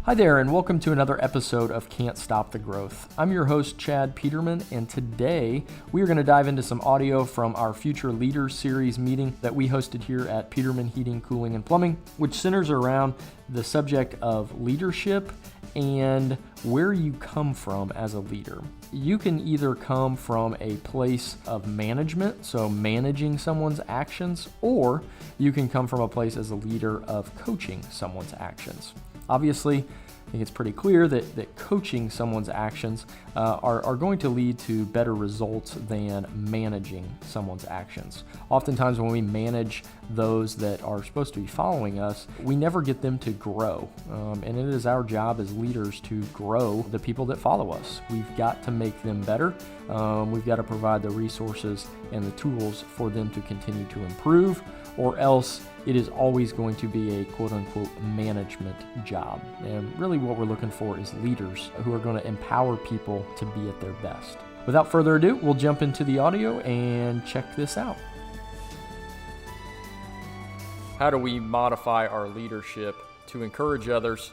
Hi there, and welcome to another episode of Can't Stop the Growth. I'm your host, Chad Peterman, and today we are going to dive into some audio from our Future Leaders Series meeting that we hosted here at Peterman Heating, Cooling, and Plumbing, which centers around the subject of leadership and where you come from as a leader. You can either come from a place of management, so managing someone's actions, or you can come from a place as a leader of coaching someone's actions. Obviously, I think it's pretty clear that coaching someone's actions are going to lead to better results than managing someone's actions. Oftentimes when we manage those that are supposed to be following us, we never get them to grow. And it is our job as leaders to grow the people that follow us. We've got to make them better. We've got to provide the resources and the tools for them to continue to improve, or else it is always going to be a quote-unquote management job. And really what we're looking for is leaders who are going to empower people to be at their best. Without further ado, we'll jump into the audio and check this out. How do we modify our leadership to encourage others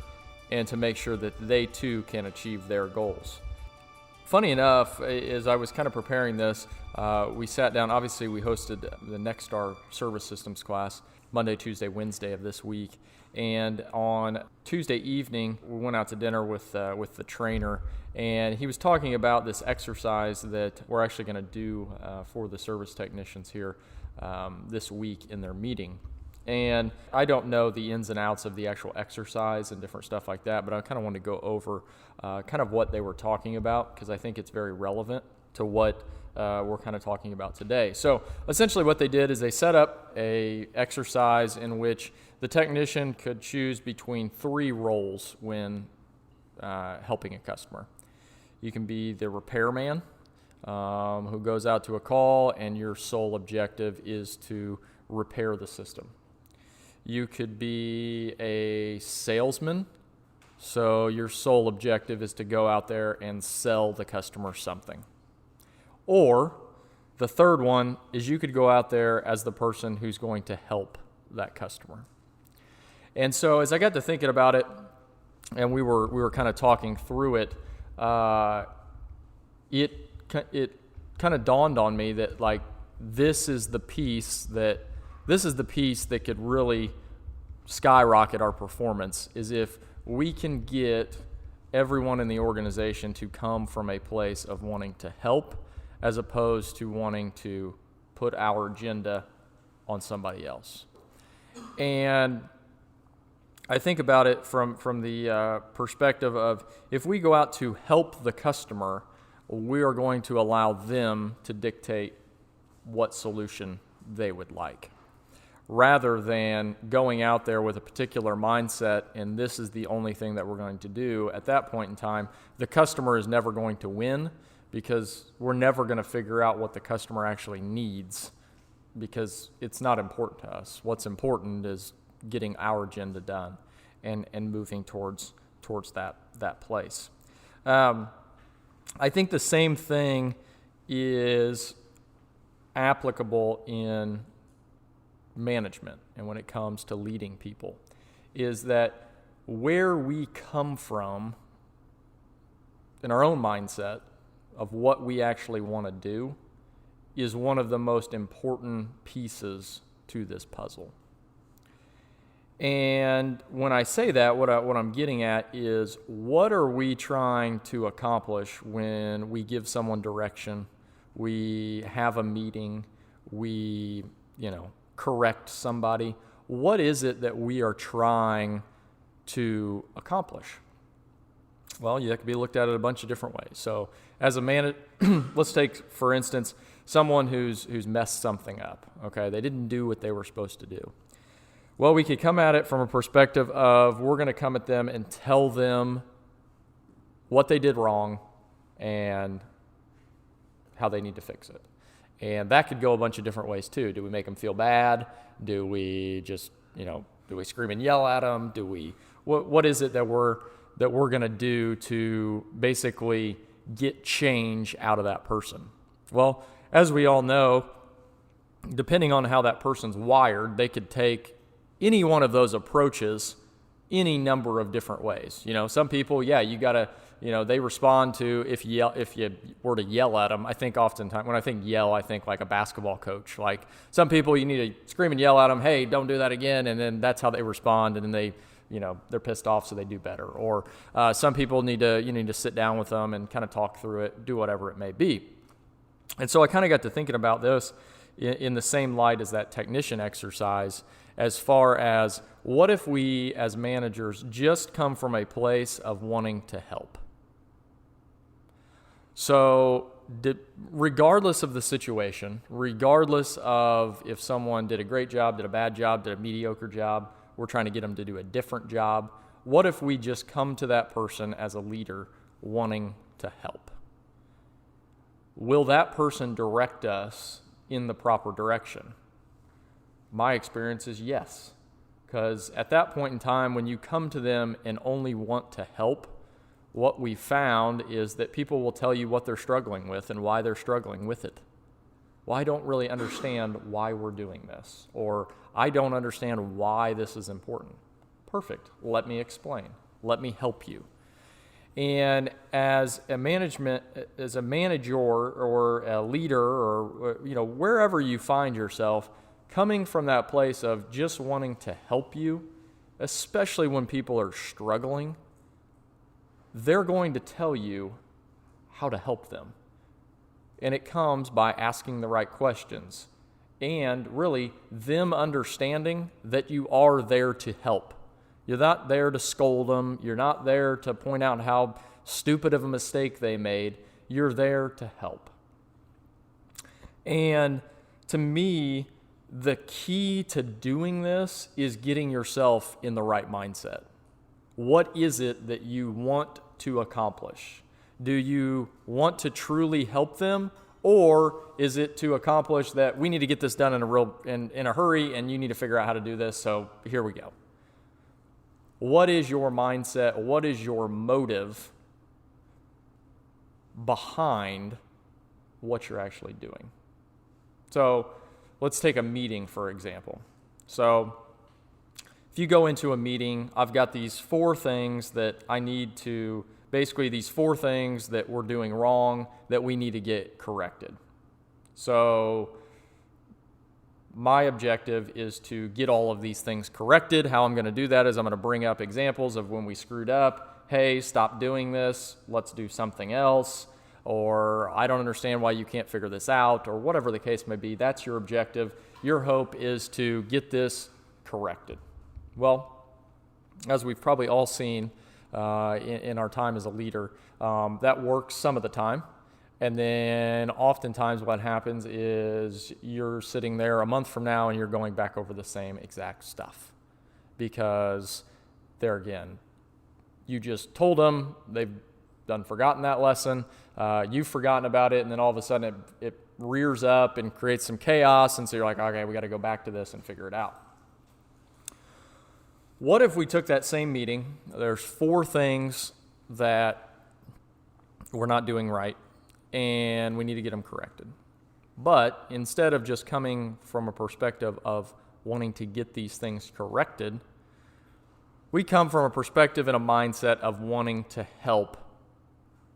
and to make sure that they too can achieve their goals? Funny enough, as I was kind of preparing this, we sat down. Obviously, we hosted the Nexstar Service Systems class Monday, Tuesday, Wednesday of this week. And on Tuesday evening, we went out to dinner with the trainer, and he was talking about this exercise that we're actually going to do for the service technicians here this week in their meeting. And I don't know the ins and outs of the actual exercise and different stuff like that, but I kind of wanted to go over kind of what they were talking about, because I think it's very relevant to what we're kind of talking about today. So essentially what they did is they set up a exercise in which the technician could choose between three roles when helping a customer. You can be the repairman who goes out to a call and your sole objective is to repair the system. You could be a salesman, so your sole objective is to go out there and sell the customer something. Or the third one is you could go out there as the person who's going to help that customer. And so as I got to thinking about it, and we were kind of talking through it, it kind of dawned on me that like this is the piece that could really skyrocket our performance, is if we can get everyone in the organization to come from a place of wanting to help as opposed to wanting to put our agenda on somebody else. And I think about it from the perspective of, if we go out to help the customer, we are going to allow them to dictate what solution they would like, rather than going out there with a particular mindset and this is the only thing that we're going to do. At that point in time, the customer is never going to win, because we're never going to figure out what the customer actually needs, because it's not important to us. What's important is getting our agenda done and moving towards that place. I think the same thing is applicable in management and when it comes to leading people, is that where we come from in our own mindset of what we actually want to do is one of the most important pieces to this puzzle. And when I say that, what I'm getting at is, what are we trying to accomplish when we give someone direction, we have a meeting, we, correct somebody? What is it that we are trying to accomplish? Well, that could be looked at in a bunch of different ways. So as a manager, let's take, for instance, someone who's messed something up, okay? They didn't do what they were supposed to do. Well, we could come at it from a perspective of, we're going to come at them and tell them what they did wrong and how they need to fix it. And that could go a bunch of different ways too. Do we make them feel bad? Do we just, do we scream and yell at them? What is it that we're going to do to basically get change out of that person? Well, as we all know, depending on how that person's wired, they could take any one of those approaches any number of different ways. Some people, you gotta, they respond to if you were to yell at them. I think oftentimes when I think yell, I think like a basketball coach. Like some people, you need to scream and yell at them, hey, don't do that again, and then that's how they respond, and then they, they're pissed off, so they do better. Or some people need to sit down with them and kind of talk through it, do whatever it may be. And so I kind of got to thinking about this in the same light as that technician exercise, as far as what if we as managers just come from a place of wanting to help? So regardless of the situation, regardless of if someone did a great job, did a bad job, did a mediocre job, we're trying to get them to do a different job. What if we just come to that person as a leader wanting to help? Will that person direct us in the proper direction? My experience is yes, because at that point in time, when you come to them and only want to help, what we found is that people will tell you what they're struggling with and why they're struggling with it. Well, I don't really understand why we're doing this, or I don't understand why this is important. Perfect. Let me explain. Let me help you. And as a manager or a leader, or wherever you find yourself, coming from that place of just wanting to help you, especially when people are struggling, they're going to tell you how to help them. And it comes by asking the right questions and really them understanding that you are there to help. You're not there to scold them. You're not there to point out how stupid of a mistake they made. You're there to help. And to me, the key to doing this is getting yourself in the right mindset. What is it that you want to accomplish? Do you want to truly help them, or is it to accomplish that we need to get this done in a hurry and you need to figure out how to do this, so here we go? What is your mindset? What is your motive behind what you're actually doing? So let's take a meeting, for example. So if you go into a meeting, I've got these 4 things that I need to, basically these 4 things that we're doing wrong that we need to get corrected. So my objective is to get all of these things corrected. How I'm going to do that is I'm going to bring up examples of when we screwed up. Hey, stop doing this. Let's do something else. Or I don't understand why you can't figure this out, or whatever the case may be. That's your objective. Your hope is to get corrected. Well, as we've probably all seen in our time as a leader, that works some of the time. And then oftentimes what happens is you're sitting there a month from now and you're going back over the same exact stuff. Because there again, you just told them, they've done forgotten that lesson, you've forgotten about it, and then all of a sudden it rears up and creates some chaos, and so you're like, okay, we got to go back to this and figure it out. What if we took that same meeting, there's 4 things that we're not doing right, and we need to get them corrected. But instead of just coming from a perspective of wanting to get these things corrected, we come from a perspective and a mindset of wanting to help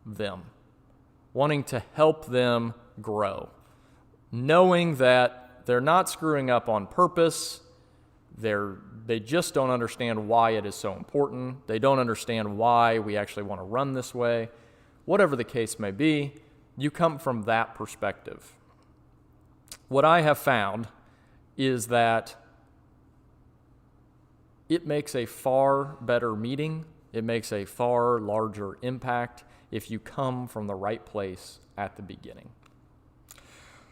them, wanting to help them grow, knowing that they're not screwing up on purpose. They just don't understand why it is so important. They don't understand why we actually want to run this way. Whatever the case may be, you come from that perspective. What I have found is that it makes a far better meeting. It makes a far larger impact if you come from the right place at the beginning.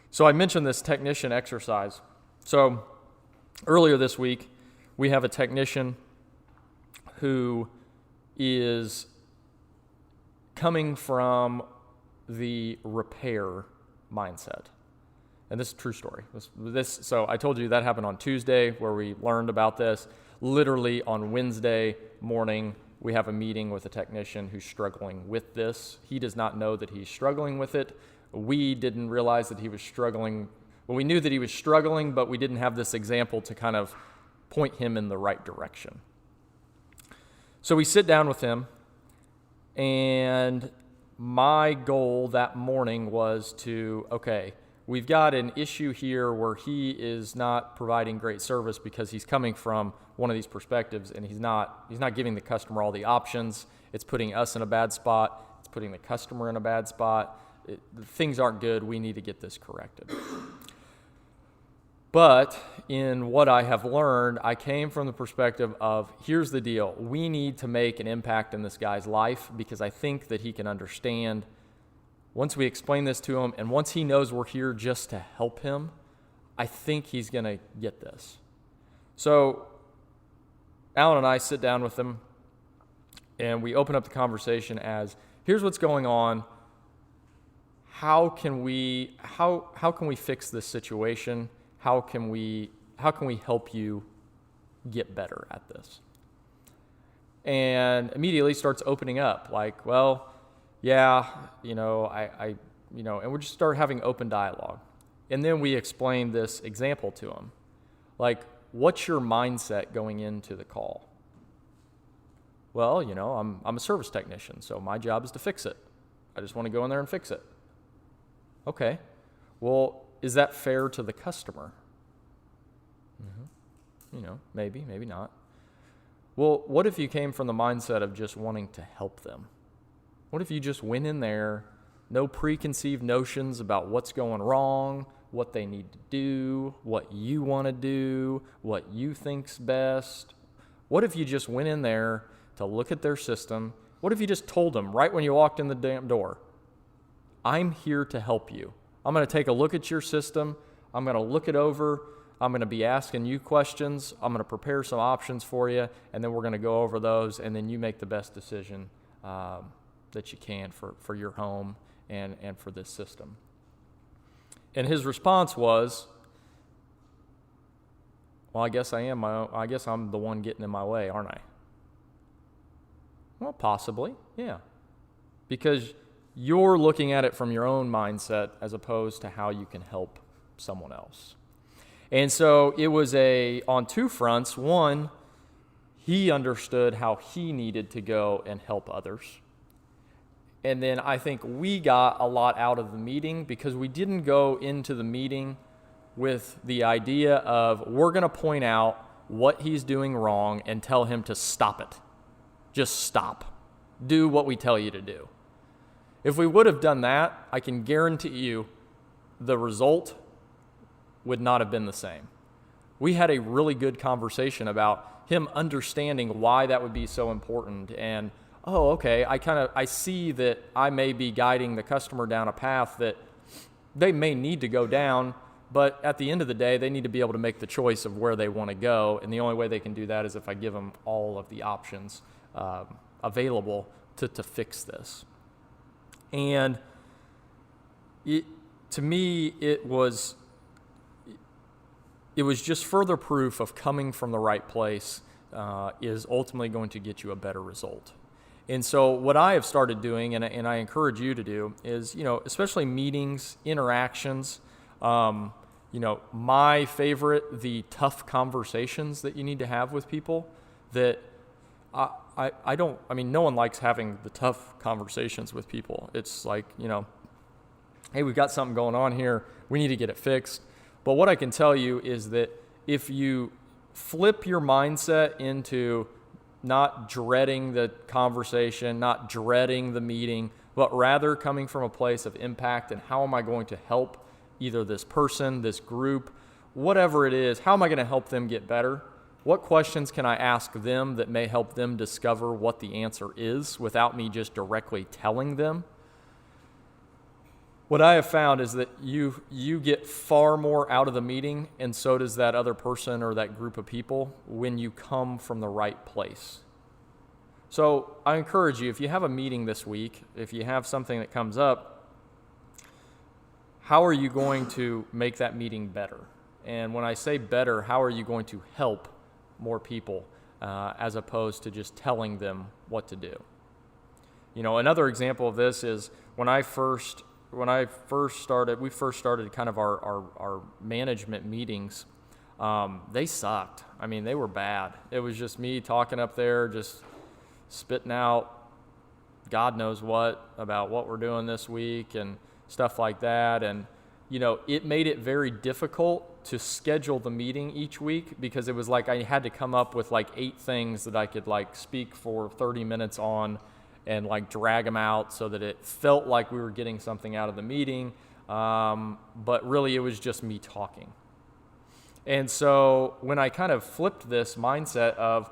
So I mentioned this technician exercise. So earlier this week, we have a technician who is coming from the repair mindset. And this is a true story. So I told you that happened on Tuesday where we learned about this. Literally on Wednesday morning, we have a meeting with a technician who's struggling with this. He does not know that he's struggling with it. We didn't realize that he was struggling. Well, we knew that he was struggling, but we didn't have this example to kind of point him in the right direction. So we sit down with him, and my goal that morning was okay, we've got an issue here where he is not providing great service because he's coming from one of these perspectives, and he's not giving the customer all the options. It's putting us in a bad spot. It's putting the customer in a bad spot. Things aren't good. We need to get this corrected. But in what I have learned, I came from the perspective of, here's the deal. We need to make an impact in this guy's life because I think that he can understand. Once we explain this to him, and once he knows we're here just to help him, I think he's going to get this. So Alan and I sit down with him, and we open up the conversation as, here's what's going on. How can we fix this situation? How can we help you get better at this? And immediately starts opening up, like, well, yeah, I and we just start having open dialogue. And then we explain this example to him. Like, what's your mindset going into the call? Well, I'm a service technician, so my job is to fix it. I just want to go in there and fix it. Okay. Well, is that fair to the customer? Maybe, maybe not. Well, what if you came from the mindset of just wanting to help them? What if you just went in there, no preconceived notions about what's going wrong, what they need to do, what you want to do, what you think's best? What if you just went in there to look at their system? What if you just told them right when you walked in the damn door, I'm here to help you. I'm going to take a look at your system. I'm going to look it over. I'm going to be asking you questions. I'm going to prepare some options for you, and then we're going to go over those, and then you make the best decision that you can for your home and for this system. And his response was, well, I guess I'm the one getting in my way, aren't I? Well, possibly, yeah. Because you're looking at it from your own mindset as opposed to how you can help someone else. And so it was on two fronts. One, he understood how he needed to go and help others. And then I think we got a lot out of the meeting because we didn't go into the meeting with the idea of we're going to point out what he's doing wrong and tell him to stop it. Just stop. Do what we tell you to do. If we would have done that, I can guarantee you the result would not have been the same. We had a really good conversation about him understanding why that would be so important. And, okay, I see that I may be guiding the customer down a path that they may need to go down, but at the end of the day, they need to be able to make the choice of where they want to go. And the only way they can do that is if I give them all of the options available to fix this. And to me, it was just further proof of coming from the right place is ultimately going to get you a better result. And so what I have started doing, and I encourage you to do, is, especially meetings, interactions, my favorite, the tough conversations that you need to have with people that no one likes having the tough conversations with people. It's like, hey, we've got something going on here. We need to get it fixed. But what I can tell you is that if you flip your mindset into not dreading the conversation, not dreading the meeting, but rather coming from a place of impact and how am I going to help either this person, this group, whatever it is, how am I going to help them get better? What questions can I ask them that may help them discover what the answer is without me just directly telling them? What I have found is that you get far more out of the meeting, and so does that other person or that group of people when you come from the right place. So I encourage you, if you have a meeting this week, if you have something that comes up, how are you going to make that meeting better? And when I say better, how are you going to help more people as opposed to just telling them what to do? Another example of this is when we first started kind of our management meetings, they sucked. They were bad. It was just me talking up there, just spitting out God knows what about what we're doing this week and stuff like that. And, it made it very difficult to schedule the meeting each week because it was like I had to come up with like 8 things that I could like speak for 30 minutes on and like drag them out so that it felt like we were getting something out of the meeting. But really it was just me talking. And so when I kind of flipped this mindset of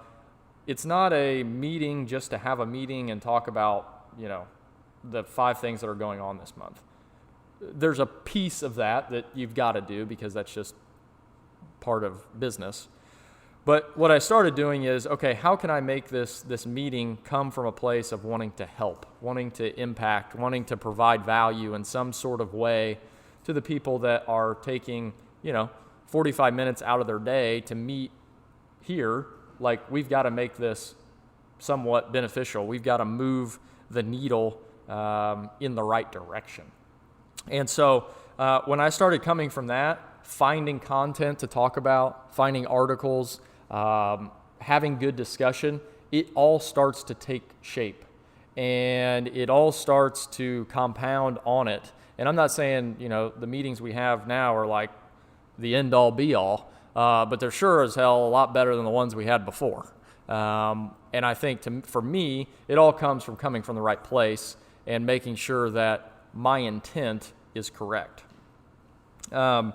it's not a meeting just to have a meeting and talk about, the 5 things that are going on this month. There's a piece of that you've got to do because that's just part of business. But what I started doing is, okay, how can I make this meeting come from a place of wanting to help, wanting to impact, wanting to provide value in some sort of way to the people that are taking, 45 minutes out of their day to meet here. Like, we've got to make this somewhat beneficial. We've got to move the needle in the right direction. And so when I started coming from that, finding content to talk about, finding articles, having good discussion, it all starts to take shape. And it all starts to compound on it. And I'm not saying, the meetings we have now are like the end-all, be-all, but they're sure as hell a lot better than the ones we had before. And I think for me, it all comes from coming from the right place and making sure that my intent is correct. And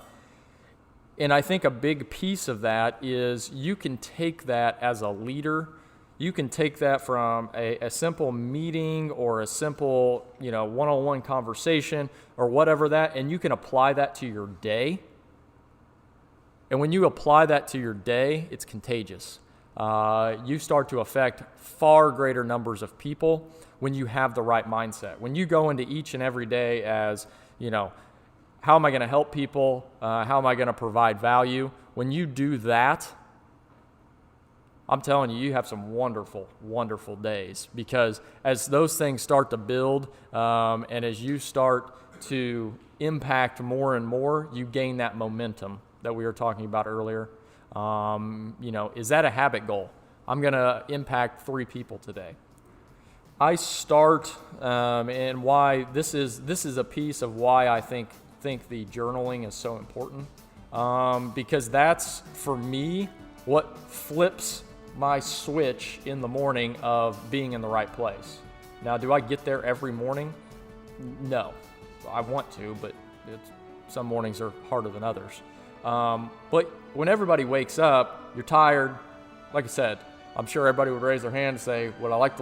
I think a big piece of that is you can take that as a leader. You can take that from a simple meeting or a simple, one-on-one conversation or whatever that, and you can apply that to your day. And when you apply that to your day, it's contagious. You start to affect far greater numbers of people when you have the right mindset. When you go into each and every day as, how am I going to help people? How am I going to provide value? When you do that, I'm telling you, you have some wonderful, wonderful days, because as those things start to build and as you start to impact more and more, you gain that momentum that we were talking about earlier. Is that a habit goal? I'm going to impact 3 people today. I start, and why this is a piece of why I think the journaling is so important, because that's, for me, what flips my switch in the morning of being in the right place. Now, do I get there every morning? No. I want to, but some mornings are harder than others. But when everybody wakes up, you're tired. Like I said, I'm sure everybody would raise their hand and say, would I like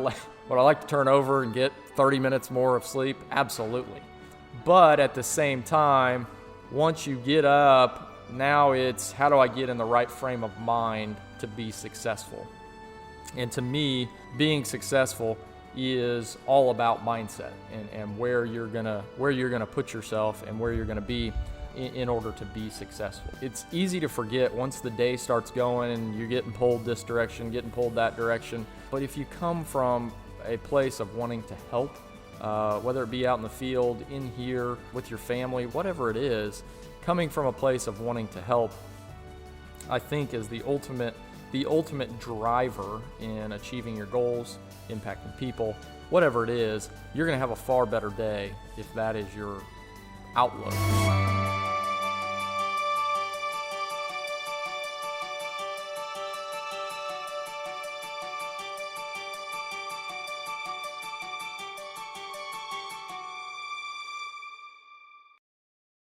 to turn over and get 30 minutes more of sleep? Absolutely. But at the same time, once you get up, now it's how do I get in the right frame of mind to be successful? And to me, being successful is all about mindset and where you're gonna put yourself and where you're gonna be in order to be successful. It's easy to forget once the day starts going and you're getting pulled this direction, getting pulled that direction. But if you come from a place of wanting to help, whether it be out in the field, in here, with your family, whatever it is, coming from a place of wanting to help, I think is the ultimate driver in achieving your goals, impacting people, whatever it is. You're going to have a far better day if that is your outlook.